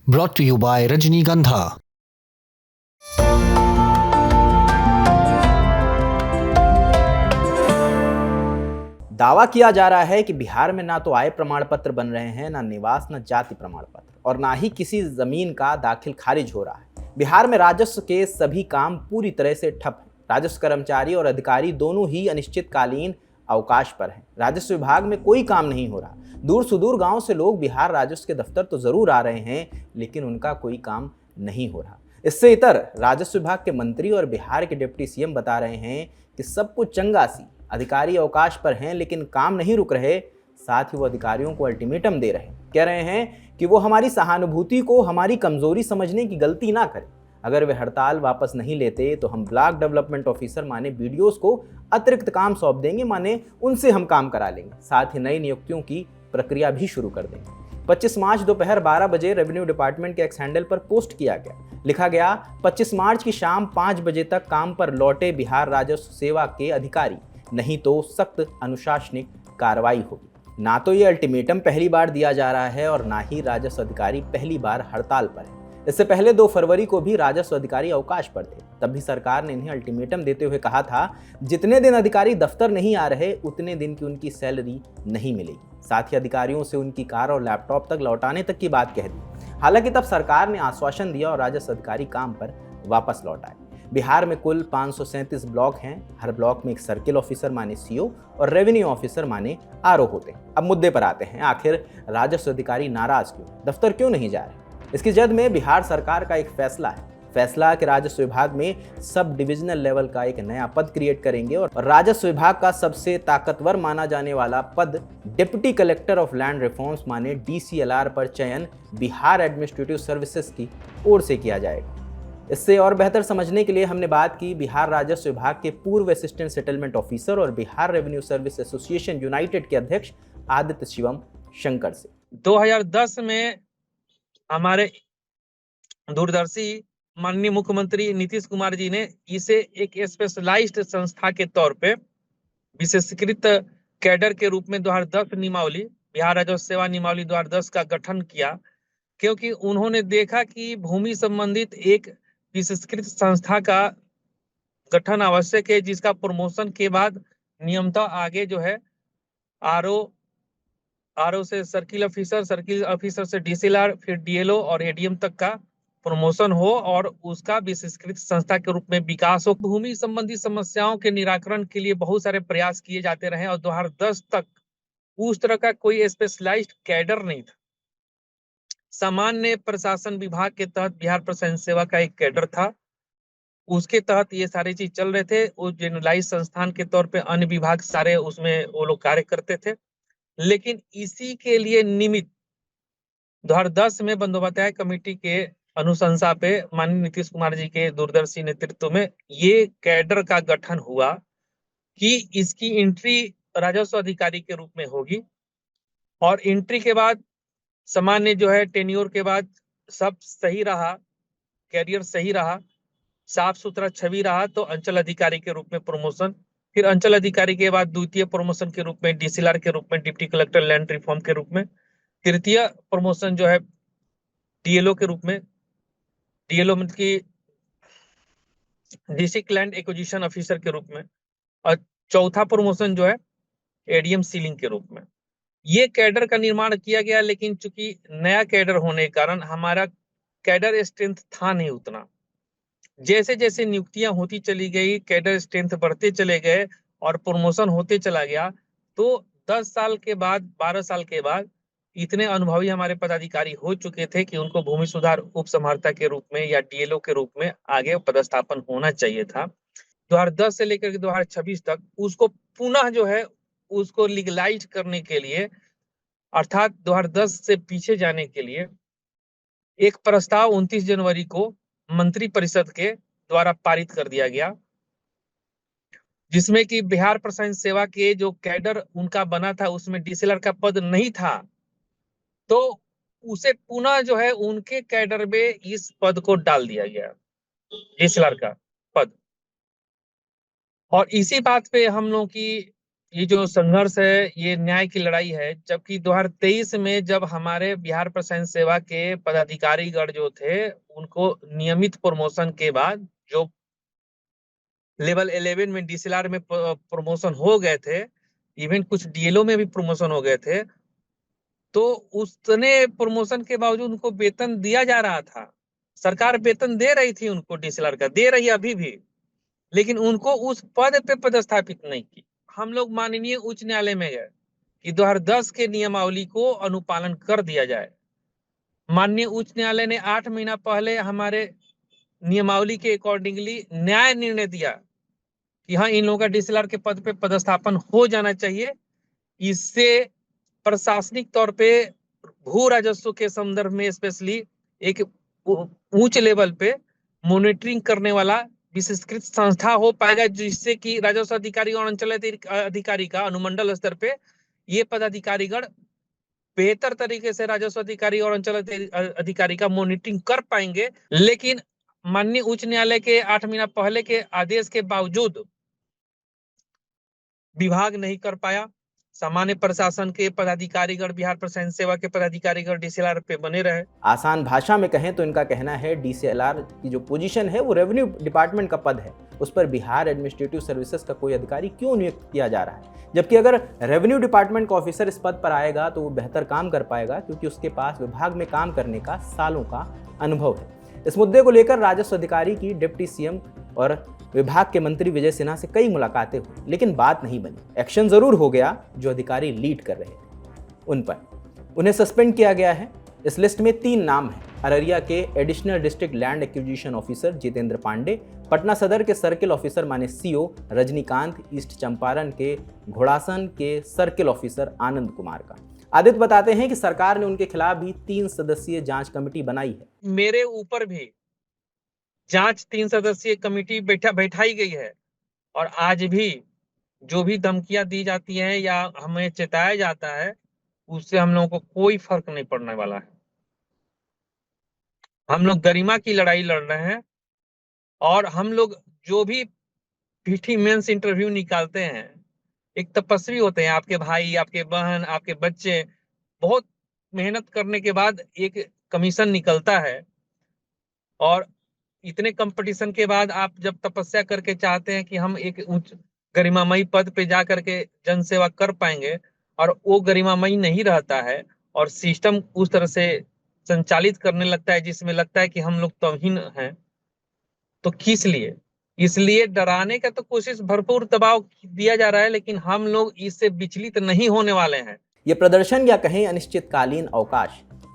brought to you by Rajnigandha. दावा किया जा रहा है कि बिहार में ना तो आय प्रमाण पत्र बन रहे हैं, ना निवास, ना जाति प्रमाण पत्र, और ना ही किसी जमीन का दाखिल खारिज हो रहा है। बिहार में राजस्व के सभी काम पूरी तरह से ठप हैं। राजस्व कर्मचारी और अधिकारी दोनों ही अनिश्चितकालीन अवकाश पर हैं। राजस्व विभाग में कोई काम नहीं हो रहा। दूर सुदूर गांव से लोग बिहार राजस्व के दफ्तर तो जरूर आ रहे हैं, लेकिन उनका कोई काम नहीं हो रहा। इससे इतर राजस्व विभाग के मंत्री और बिहार के डिप्टी सीएम बता रहे हैं कि सब कुछ चंगा सी, अधिकारी अवकाश पर हैं लेकिन काम नहीं रुक रहे। साथ ही वो अधिकारियों को अल्टीमेटम दे रहे हैं, कह रहे हैं कि वो हमारी सहानुभूति को हमारी कमजोरी समझने की गलती ना करें। अगर वे हड़ताल वापस नहीं लेते तो हम ब्लॉक डेवलपमेंट ऑफिसर माने बीडीओस को अतिरिक्त काम सौंप देंगे, माने उनसे हम काम करा लेंगे। साथ ही नई नियुक्तियों की प्रक्रिया भी शुरू कर देंगे। 25 मार्च दोपहर 12 बजे रेवेन्यू डिपार्टमेंट के एक्स हैंडल पर पोस्ट किया गया। लिखा गया, 25 मार्च की शाम 5 बजे तक काम पर लौटे बिहार राजस्व सेवा के अधिकारी, नहीं तो सख्त अनुशासनिक कार्रवाई होगी। ना तो ये अल्टीमेटम पहली बार दिया जा रहा है और ना ही राजस्व अधिकारी पहली बार हड़ताल पर है। इससे पहले 2 फरवरी को भी राजस्व अधिकारी अवकाश पर थे। तब भी सरकार ने इन्हें अल्टीमेटम देते हुए कहा था, जितने दिन अधिकारी दफ्तर नहीं आ रहे उतने दिन की उनकी सैलरी नहीं मिलेगी। साथ ही अधिकारियों से उनकी कार और लैपटॉप तक लौटाने तक की बात कह दी। हालांकि तब सरकार ने आश्वासन दिया और राजस्व अधिकारी काम पर वापस लौट आए। बिहार में कुल 537 ब्लॉक हैं। हर ब्लॉक में एक सर्किल ऑफिसर माने सीओ और रेवेन्यू ऑफिसर माने आरओ होते हैं। अब मुद्दे पर आते हैं, आखिर राजस्व अधिकारी नाराज क्यों, दफ्तर क्यों नहीं जा रहे? इसकी जद में बिहार सरकार का एक फैसला है। फैसला कि राजस्व विभाग में सब डिविजनल लेवल का एक नया पद क्रिएट करेंगे और राजस्व विभाग का सबसे ताकतवर माना जाने वाला पद deputy collector of land reforms माने डीसीएलआर पर चयन बिहार एडमिनिस्ट्रेटिव सर्विसेज की ओर से किया जाएगा। इससे और बेहतर समझने के लिए हमने बात की बिहार राजस्व विभाग के पूर्व असिस्टेंट सेटलमेंट ऑफिसर और Bihar revenue service association United के अध्यक्ष आदित्य शिवम शंकर से। 2010 में हमारे दूरदर्शी माननीय मुख्यमंत्री नीतीश कुमार जी ने इसे एक स्पेशलाइज्ड संस्था के तौर पे विशेषकृत कैडर के रूप में 2010 नियमावली, बिहार राजस्व सेवा नियमावली 2010 का गठन किया, क्योंकि उन्होंने देखा कि भूमि संबंधित एक विशेषकृत संस्था का गठन आवश्यक है, जिसका प्रमोशन के बाद नियमतः आगे जो है आरओ से सर्किल ऑफिसर से डीसीएलआर, फिर डीएलओ और एडीएम तक का प्रमोशन हो और उसका विशेषकृत संस्था के रूप में विकास हो। भूमि संबंधी समस्याओं के निराकरण के लिए बहुत सारे प्रयास किए जाते रहे और 2010 तक उस तरह का कोई स्पेशलाइज्ड कैडर नहीं था। सामान्य प्रशासन विभाग के तहत बिहार प्रशासन सेवा का एक कैडर था, उसके तहत ये सारी चीज चल रहे थे। वो जनरलाइज संस्थान के तौर पे अन्य विभाग सारे उसमें वो लोग कार्य करते थे। लेकिन इसी के लिए निमित्त 2010 में बंदोबस्ताय कमेटी के अनुशंसा पे माननीय नीतीश कुमार जी के दूरदर्शी नेतृत्व में ये कैडर का गठन हुआ कि इसकी एंट्री राजस्व अधिकारी के रूप में होगी और एंट्री के बाद सामान्य जो है टेन्योर के बाद सब सही रहा, कैरियर सही रहा, साफ सुथरा छवि रहा, तो अंचल अधिकारी के रूप में प्रमोशन, फिर अंचल अधिकारी के बाद द्वितीय प्रमोशन के रूप में डीसीएलआर के रूप में डिप्टी कलेक्टर लैंड रिफॉर्म के रूप में, तृतीय प्रमोशन जो है डीएलओ के रूप में, डीएलओ मतलब की डिस्ट्रिक्ट लैंड एक्विजिशन ऑफिसर के रूप में, और चौथा प्रमोशन जो है एडीएम सीलिंग के रूप में। ये कैडर का निर्माण किया गया, लेकिन चूंकि नया कैडर होने के कारण हमारा कैडर स्ट्रेंथ था नहीं उतना। जैसे जैसे नियुक्तियां होती चली गई, कैडर स्ट्रेंथ बढ़ते चले गए और प्रमोशन होते चला गया, तो 10 साल के बाद 12 साल के बाद इतने अनुभवी हमारे पदाधिकारी हो चुके थे कि उनको भूमि सुधार उप समहर्ता के रूप में या डीएलओ के रूप में आगे पदस्थापन होना चाहिए था। 2010 से लेकर के 2026 तक उसको पुनः जो है उसको लीगलाइज करने के लिए, अर्थात 2010 से पीछे जाने के लिए एक प्रस्ताव 29 जनवरी को मंत्री परिषद के द्वारा पारित कर दिया गया, जिसमें कि बिहार प्रशासन सेवा के जो कैडर उनका बना था उसमें डीसीएलआर का पद नहीं था, तो उसे पुनः जो है उनके कैडर में इस पद को डाल दिया गया, डीसीएलआर का पद। और इसी बात पे हम लोग की ये जो संघर्ष है ये न्याय की लड़ाई है। जबकि 2023 में जब हमारे बिहार प्रशासन सेवा के पदाधिकारीगण जो थे उनको नियमित प्रमोशन के बाद जो लेवल 11 में डीसीएलआर में प्रमोशन हो गए थे, इवन कुछ डीएलओ में भी प्रमोशन हो गए थे, तो उतने प्रमोशन के बावजूद उनको वेतन दिया जा रहा था। सरकार वेतन दे रही थी उनको, डीसीएलआर का दे रही है अभी भी, लेकिन उनको उस पद पे पदस्थापित नहीं की। हम लोग माननीय उच्च न्यायालय में गए कि 2010 के नियमावली को अनुपालन कर दिया जाए। माननीय उच्च न्यायालय ने 8 महीना पहले हमारे नियमावली के अकॉर्डिंगली न्याय निर्णय दिया कि हाँ, इन लोगों का डीसीएलआर के पद पे पदस्थापन हो जाना चाहिए। इससे प्रशासनिक तौर पे भू राजस्व के संदर्भ में स्पेशली एक उच्च लेवल पे मॉनिटरिंग करने वाला विशेषकृत संस्था हो पाएगा, जिससे कि राजस्व अधिकारी और अंचल अधिकारी का अनुमंडल स्तर पे ये पदाधिकारीगण बेहतर तरीके से राजस्व अधिकारी और अंचल अधिकारी का मॉनिटरिंग कर पाएंगे। लेकिन माननीय उच्च न्यायालय के 8 महीना पहले के आदेश के बावजूद विभाग नहीं कर पाया। सामान्य प्रशासन के पदाधिकारीगण, बिहार प्रशासन सेवा के पदाधिकारीगण डीसीएलआर पे बने रहे। आसान भाषा में कहें तो इनका कहना है डीसीएलआर की जो पोजीशन है वो रेवेन्यू डिपार्टमेंट का पद है, उस पर बिहार एडमिनिस्ट्रेटिव सर्विसेज का कोई अधिकारी क्यों नियुक्त किया जा रहा है। जबकि अगर रेवेन्यू डिपार्टमेंट का ऑफिसर इस पद पर आएगा तो वो बेहतर काम कर पाएगा, क्योंकि उसके पास विभाग में काम करने का सालों का अनुभव है। इस मुद्दे को लेकर राजस्व अधिकारी की डिप्टी सीएम और विभाग के मंत्री विजय सिन्हा से कई मुलाकातें हुई, लेकिन बात नहीं बनी। एक्शन जरूर हो गया जो अधिकारी लीड कर रहे थे उन पर, उन्हें सस्पेंड किया गया है। इस लिस्ट में 3 नाम हैं। अररिया के additional district land acquisition officer Jitendra Pandey, Patna Sadar के सर्किल ऑफिसर माने सीओ रजनीकांत, ईस्ट चंपारण के घोड़ासन के सर्किल ऑफिसर आनंद कुमार का। आदित्य बताते हैं कि सरकार ने उनके खिलाफ भी 3 सदस्यीय जांच कमेटी बनाई है। मेरे ऊपर भी जांच 3 सदस्यीय कमेटी बैठाई गई है, और आज भी जो भी धमकियां दी जाती हैं या हमें चेताया जाता है, उससे हम लोगों को कोई फर्क नहीं पड़ने वाला है। हम लोग गरिमा की लड़ाई लड़ रहे हैं, और हम लोग जो भी पीटी मेंस इंटरव्यू निकालते हैं, एक तपस्वी होते हैं, आपके भाई, आपके बहन, आपके बच्चे, बहुत मेहनत करने के बाद एक कमीशन निकलता है, और इतने कंपटीशन के बाद आप जब तपस्या करके चाहते हैं कि हम एक उच्च गरिमामयी पद पे जा करके जन सेवा कर पाएंगे, और वो गरिमामयी नहीं रहता है और सिस्टम उस तरह से संचालित करने लगता है जिसमें लगता है कि हम लोग तौहीन हैं, तो किस लिए? इसलिए डराने का तो कोशिश, भरपूर दबाव दिया जा रहा है, लेकिन हम लोग इससे विचलित नहीं होने वाले हैं। ये प्रदर्शन या कहें अनिश्चितकालीन अवकाश,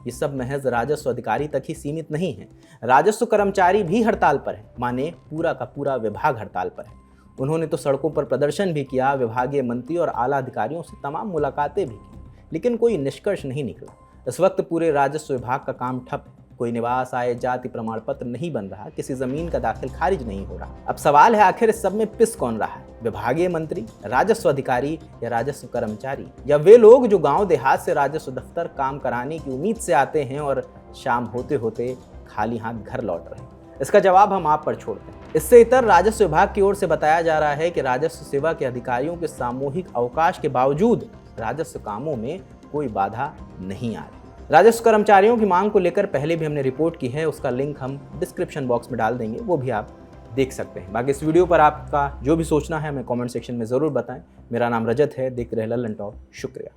ये सब महज राजस्व अधिकारी तक ही सीमित नहीं है। राजस्व कर्मचारी भी हड़ताल पर है, माने पूरा का पूरा विभाग हड़ताल पर है। उन्होंने तो सड़कों पर प्रदर्शन भी किया, विभागीय मंत्री और आला अधिकारियों से तमाम मुलाकातें भी की, लेकिन कोई निष्कर्ष नहीं निकला। इस वक्त पूरे राजस्व विभाग का काम ठप है। कोई निवास, आय, जाति प्रमाण पत्र नहीं बन रहा, किसी जमीन का दाखिल खारिज नहीं हो रहा। अब सवाल है, आखिर इस सब में पिस कौन रहा है? विभागीय मंत्री, राजस्व अधिकारी या राजस्व कर्मचारी, या वे लोग जो गांव देहात से राजस्व दफ्तर काम कराने की उम्मीद से आते हैं और शाम होते होते खाली हाथ घर लौट रहे हैं? इसका जवाब हम आप पर छोड़ते हैं। इससे इतर राजस्व विभाग की ओर से बताया जा रहा है कि राजस्व सेवा के अधिकारियों के सामूहिक अवकाश के बावजूद राजस्व कामों में कोई बाधा नहीं आ रही। राजस्व कर्मचारियों की मांग को लेकर पहले भी हमने रिपोर्ट की है, उसका लिंक हम डिस्क्रिप्शन बॉक्स में डाल देंगे, वो भी आप देख सकते हैं। बाकी इस वीडियो पर आपका जो भी सोचना है हमें कमेंट सेक्शन में ज़रूर बताएं। मेरा नाम रजत है, देखते रहे लल्लन टॉप। शुक्रिया।